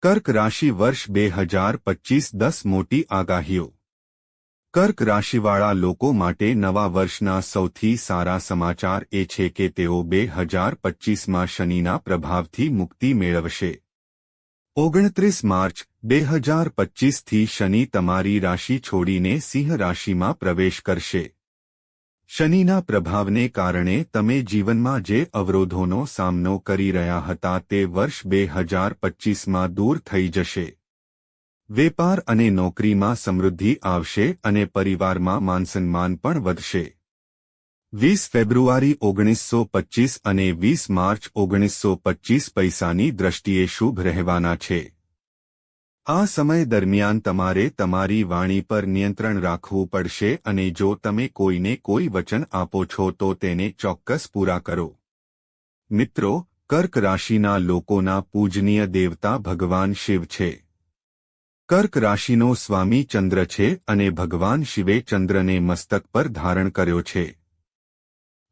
કર્ક રાશિ વર્ષ 2025 10 મોટી આગાહીઓ। કર્ક રાશિવાળા લોકો માટે નવા વર્ષના સૌથી સારા સમાચાર એ છે કે તેઓ 2025માં શનિના પ્રભાવથી મુક્તિ મેળવશે। 29 માર્ચ 2025થી શનિ તમારી રાશિ છોડીને સિંહ રાશિમાં પ્રવેશ કરશે। શનિના પ્રભાવને કારણે તમે જીવનમાં જે અવરોધોનો સામનો કરી રહ્યા હતા તે વર્ષ 2025માં દૂર થઈ જશે। વેપાર અને નોકરીમાં સમૃદ્ધિ આવશે અને પરિવારમાં માનસન્માન પણ વધશે। 20 ફેબ્રુઆરી 1925 અને 20 માર્ચ 1925 પૈસાની દ્રષ્ટિએ શુભ રહેવાના છે। આ સમય દરમિયાન તમારે તમારી વાણી પર નિયંત્રણ રાખવું પડશે અને જો તમે કોઈને કોઈ વચન આપો છો તો તેને ચોક્કસ પૂરા કરો। મિત્રો, કર્ક રાશિના લોકોના પૂજનીય દેવતા ભગવાન શિવ છે। કર્ક રાશિનો સ્વામી ચંદ્ર છે અને ભગવાન શિવે ચંદ્રને મસ્તક પર ધારણ કર્યો છે।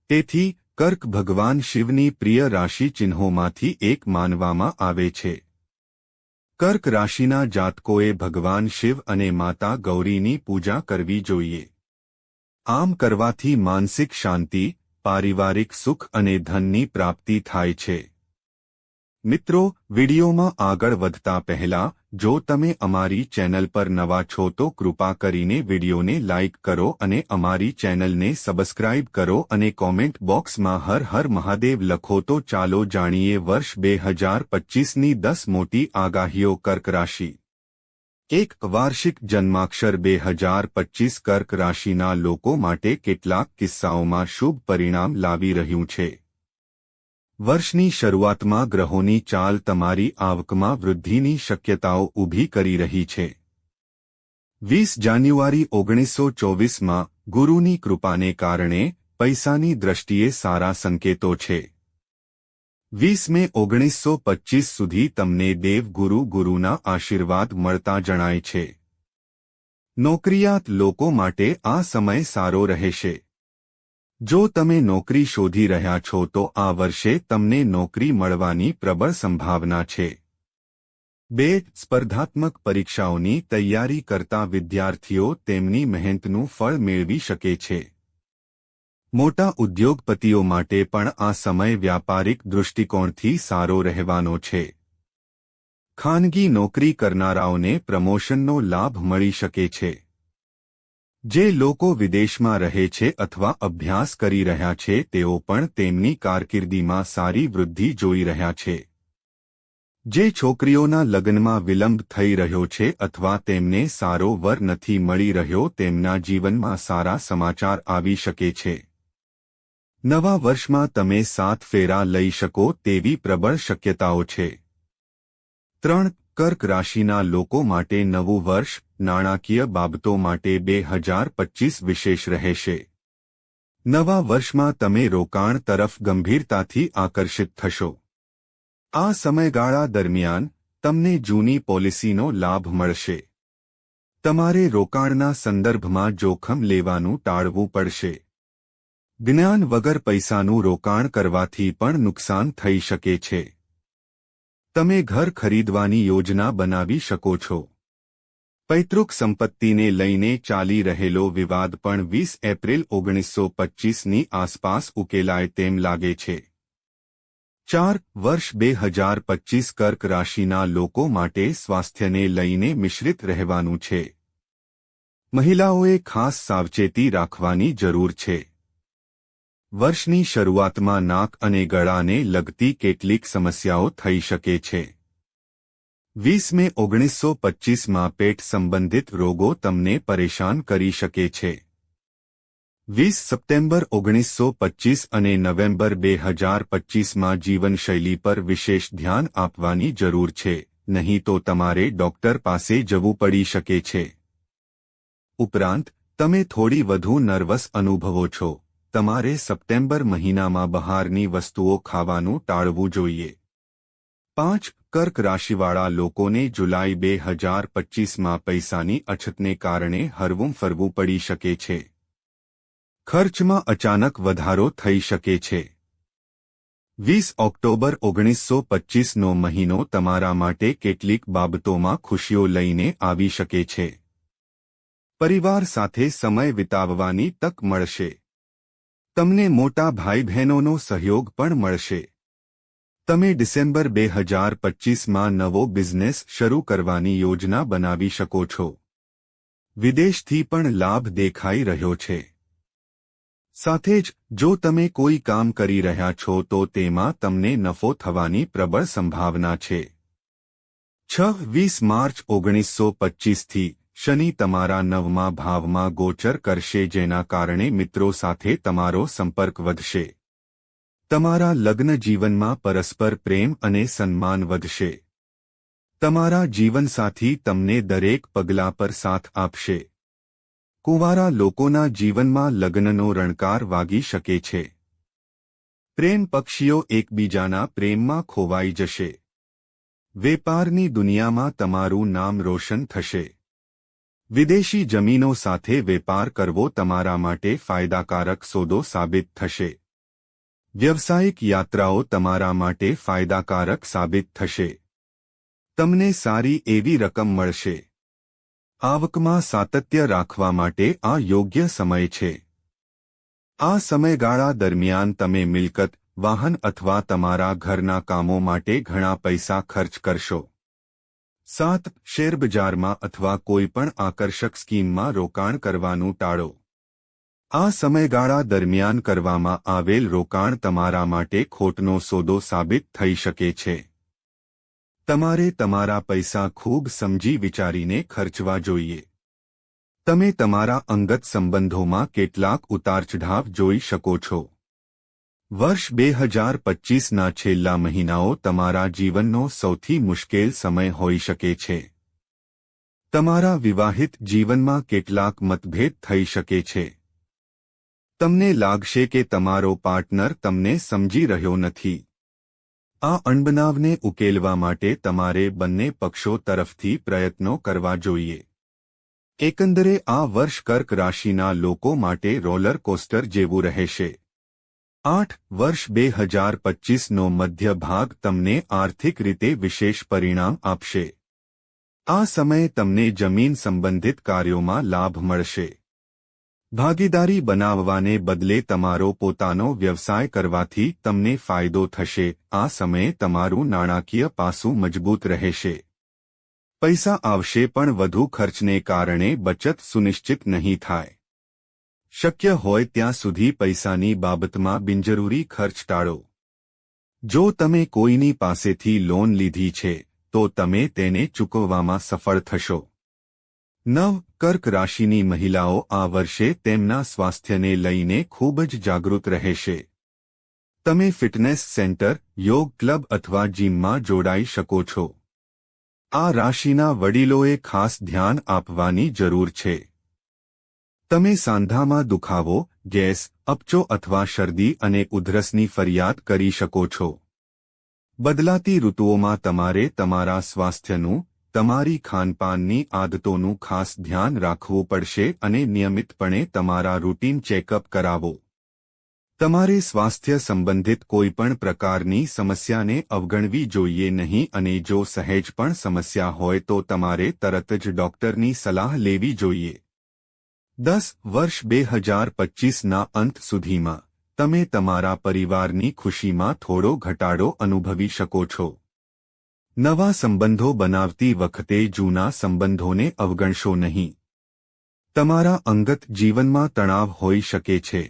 તેથી કર્ક ભગવાન શિવની પ્રિય રાશિ ચિહ્નોમાંથી એક માનવામાં આવે છે। કર્ક રાશિના જાતકોએ ભગવાન શિવ અને માતા ગૌરીની પૂજા કરવી જોઈએ। આમ કરવાથી માનસિક શાંતિ, પારિવારિક સુખ અને ધનની પ્રાપ્તિ થાય છે। મિત્રો, વિડીયોમાં આગળ વધતા પહેલા જો તમે અમારી ચેનલ પર નવા છો તો કૃપા કરીને વિડીયોને લાઇક કરો અને અમારી ચેનલને સબસ્ક્રાઇબ કરો અને કોમેન્ટ બોક્સમાં હર હર મહાદેવ લખો। તો ચાલો જાણીએ વર્ષ 2025ની 10 મોટી આગાહીઓ। કર્ક રાશિ। 1 વાર્ષિક જન્માક્ષર 2025 કર્ક રાશિના લોકો માટે કેટલાક કિસ્સાઓમાં શુભ પરિણામ લાવી રહ્યું છે। વર્ષની શરૂઆતમાં ગ્રહોની ચાલ તમારી આવકમાં વૃદ્ધિની શક્યતાઓ ઊભી કરી રહી છે। 20 જાન્યુઆરી 1924માં ગુરુની કૃપાને કારણે પૈસાની દ્રષ્ટિએ સારા સંકેતો છે। 20 મે 1925 સુધી તમને દેવગુરુ ગુરુના આશીર્વાદ મળતા જણાય છે। નોકરિયાત લોકો માટે આ સમય સારો રહેશે। જો તમે નોકરી શોધી રહ્યા છો તો આ વર્ષે તમને નોકરી મળવાની પ્રબળ સંભાવના છે। 2 સ્પર્ધાત્મક પરીક્ષાઓની તૈયારી કરતા વિદ્યાર્થીઓ તેમની મહેનતનું ફળ મેળવી શકે છે। મોટા ઉદ્યોગપતિઓ માટે પણ આ સમય વ્યાપારિક દૃષ્ટિકોણથી સારો રહેવાનો છે। ખાનગી નોકરી કરનારાઓને પ્રમોશનનો લાભ મળી શકે છે। જે લોકો વિદેશમાં રહે છે અથવા અભ્યાસ કરી રહ્યા છે તેઓ પણ તેમની કારકિર્દીમાં સારી વૃદ્ધિ જોઈ રહ્યા છે। જે છોકરીઓના લગ્નમાં વિલંબ થઈ રહ્યો છે અથવા તેમને સારો વર નથી મળી રહ્યો તેમના જીવનમાં સારા સમાચાર આવી શકે છે। નવા વર્ષમાં તમે 7 ફેરા લઈ શકો તેવી પ્રબળ શક્યતાઓ છે। 3 કર્ક રાશિના લોકો માટે નવું વર્ષ નાણાકીય બાબતો માટે 2025 વિશેષ રહેશે। નવા વર્ષમાં તમે રોકાણ તરફ ગંભીરતાથી આકર્ષિત થશો। આ સમયગાળા દરમિયાન તમને જૂની પોલિસીનો લાભ મળશે। તમારે રોકાણના સંદર્ભમાં જોખમ લેવાનું ટાળવું પડશે। જ્ઞાન વગર પૈસાનું રોકાણ કરવાથી પણ નુકસાન થઈ શકે છે। તમે ઘર ખરીદવાની યોજના બનાવી શકો છો। પૈતૃક સંપત્તિને લઈને ચાલી રહેલો વિવાદ પણ 20 એપ્રિલ 1925ની આસપાસ ઉકેલાય તેમ લાગે છે। 4 વર્ષ 2025 કર્ક રાશિના લોકો માટે સ્વાસ્થ્યને લઈને મિશ્રિત રહેવાનું છે। મહિલાઓએ ખાસ સાવચેતી રાખવાની જરૂર છે। વર્ષની શરૂઆતમાં નાક અને ગળાને લગતી કેટલીક સમસ્યાઓ થઈ શકે છે। 20 મે 1925માં પેટ સંબંધિત રોગો તમને પરેશાન કરી શકે છે। 20 સપ્ટેમ્બર 1925 અને નવેમ્બર 2025માં જીવનશૈલી પર વિશેષ ધ્યાન આપવાની જરૂર છે, નહીં તો તમારે ડોક્ટર પાસે જવું પડી શકે છે। ઉપરાંત તમે થોડી વધુ નર્વસ અનુભવો છો। તમારે સપ્ટેમ્બર મહિનામાં બહારની વસ્તુઓ ખાવાનું ટાળવું જોઈએ। 5 કર્ક રાશિવાળા લોકોને જુલાઈ 2025માં પૈસાની અછતને કારણે હરવું ફરવું પડી શકે છે। ખર્ચમાં અચાનક વધારો થઈ શકે છે। 20 ઓક્ટોબર 1925નો મહિનો તમારા માટે કેટલીક બાબતોમાં ખુશીઓ લઈને આવી શકે છે. પરિવાર સાથે સમય વિતાવવાની તક મળશે. તમને મોટા ભાઈ બહેનોનો સહયોગ પણ મળશે. તમે ડિસેમ્બર 2025માં નવો બિઝનેસ શરૂ કરવાની યોજના બનાવી શકો છો. વિદેશથી પણ લાભ દેખાઈ રહ્યો છે. સાથે જ જો તમે કોઈ કામ કરી રહ્યા છો તો તેમાં તમને નફો થવાની પ્રબળ સંભાવના છે. 26 માર્ચ 1925થી શનિ તમારા 9મા ભાવમાં ગોચર કરશે, જેના કારણે મિત્રો સાથે તમારો સંપર્ક વધશે. તમારા લગ્ન જીવનમાં પરસ્પર પ્રેમ અને સન્માન વધશે. તમારા જીવનસાથી તમને દરેક પગલા પર સાથ આપશે. કુંવારા લોકોના જીવનમાં લગ્નનો રણકાર વાગી શકે છે. પ્રેમ પક્ષીઓ એકબીજાના પ્રેમમાં ખોવાઈ જશે. વેપારની દુનિયામાં તમારું નામ રોશન થશે. વિદેશી જમીનો સાથે વેપાર કરવો તમારા માટે ફાયદાકારક સોદો સાબિત થશે. વ્યવસાયિક યાત્રાઓ તમારા માટે ફાયદાકારક સાબિત થશે. તમને સારી એવી રકમ મળશે. આવકમાં સાતત્ય રાખવા માટે આ યોગ્ય સમય છે. આ સમયગાળા દરમિયાન તમે મિલકત, વાહન અથવા તમારા ઘરના કામો માટે ઘણા પૈસા ખર્ચ કરશો. 7. શેરબજારમાં અથવા કોઈપણ આકર્ષક સ્કીમમાં રોકાણ કરવાનું ટાળો. આ સમયગાળા દરમિયાન કરવામાં આવેલ રોકાણ તમારા માટે ખોટનો સોદો સાબિત થઈ શકે છે. તમારે તમારા પૈસા ખૂબ સમજી વિચારીને ખર્ચવા જોઈએ. તમે તમારા અંગત સંબંધોમાં કેટલાક ઉતારચઢાવ જોઈ શકો છો. વર્ષ 2025ના છેલ્લા મહિનાઓ તમારા જીવનનો સૌથી મુશ્કેલ સમય હોઈ શકે છે. તમારા વિવાહિત જીવનમાં કેટલાક મતભેદ થઈ શકે છે. તમને લાગશે કે તમારો પાર્ટનર તમને સમજી રહ્યો નથી. આ અણબનાવને ઉકેલવા માટે તમારે બંને પક્ષો તરફથી પ્રયત્નો કરવા જોઈએ. એકંદરે આ વર્ષ કર્ક રાશિના લોકો માટે રોલર કોસ્ટર જેવું રહેશે. 8. વર્ષ 2025નો મધ્ય ભાગ તમને આર્થિક રીતે વિશેષ પરિણામ આપશે. આ સમયે તમને જમીન સંબંધિત કાર્યોમાં લાભ મળશે. ભાગીદારી બનાવવાને બદલે તમારો પોતાનો વ્યવસાય કરવાથી તમને ફાયદો થશે. આ સમયે તમારું નાણાકીય પાસું મજબૂત રહેશે. પૈસા આવશે પણ વધુ ખર્ચને કારણે બચત સુનિશ્ચિત નહીં થાય. શક્ય હોય ત્યાં સુધી પૈસાની બાબતમાં બિનજરૂરી ખર્ચ ટાળો. જો તમે કોઈની પાસેથી લોન લીધી છે તો તમે તેને ચૂકવવામાં સફળ થશો. 9. કર્ક રાશિની મહિલાઓ આ વર્ષે તેમના સ્વાસ્થ્યને લઈને ખૂબ જ જાગૃત રહેશે. તમે ફિટનેસ સેન્ટર, યોગ ક્લબ અથવા જીમમાં જોડાઈ શકો છો. આ રાશિના વડીલોએ ખાસ ધ્યાન આપવાની જરૂર છે. તમે સાંધામાં દુખાવો, ગેસ, અપચો અથવા શરદી અને ઉધરસની ફરિયાદ કરી શકો છો. બદલાતી ઋતુઓમાં તમારે તમારા સ્વાસ્થ્યનું, તમારી ખાનપાનની આદતોનું ખાસ ધ્યાન રાખવું પડશે અને નિયમિતપણે તમારા રૂટીન ચેકઅપ કરાવો. તમારે સ્વાસ્થ્ય સંબંધિત કોઈપણ પ્રકારની સમસ્યાને અવગણવી જોઈએ નહીં અને જો સહેજ પણ સમસ્યા હોય તો તમારે તરત જ ડોક્ટરની સલાહ લેવી જોઈએ. 10. વર્ષ 2025ના અંત સુધીમાં તમે તમારા પરિવારની ખુશીમાં થોડો ઘટાડો અનુભવી શકો છો. નવા સંબંધો બનાવતી વખતે જૂના સંબંધોને અવગણશો નહીં. તમારા અંગત જીવનમાં તણાવ હોઈ શકે છે.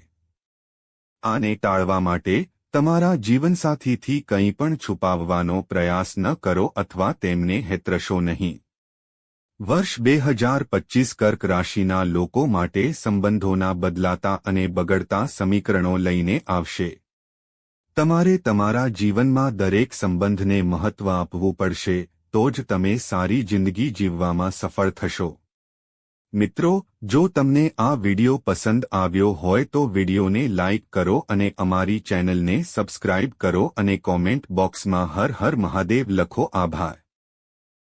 આને ટાળવા માટે તમારા જીવનસાથીથી કંઈ પણ છુપાવવાનો પ્રયાસ ન કરો અથવા તેમને હેતરશો નહીં. વર્ષ 2025 કર્ક રાશિના લોકો માટે સંબંધોના બદલાતા અને બગડતા સમીકરણો લઈને આવશે. તમારે તમારા જીવનમાં દરેક સંબંધને મહત્વ આપવું પડશે, તો જ તમે સારી જિંદગી જીવવામાં સફળ થશો. મિત્રો, જો તમને આ વિડિયો પસંદ આવ્યો હોય તો વિડિયોને લાઇક કરો અને અમારી ચેનલને સબસ્ક્રાઇબ કરો અને કોમેન્ટ બોક્સમાં હર હર મહાદેવ લખો. આભાર.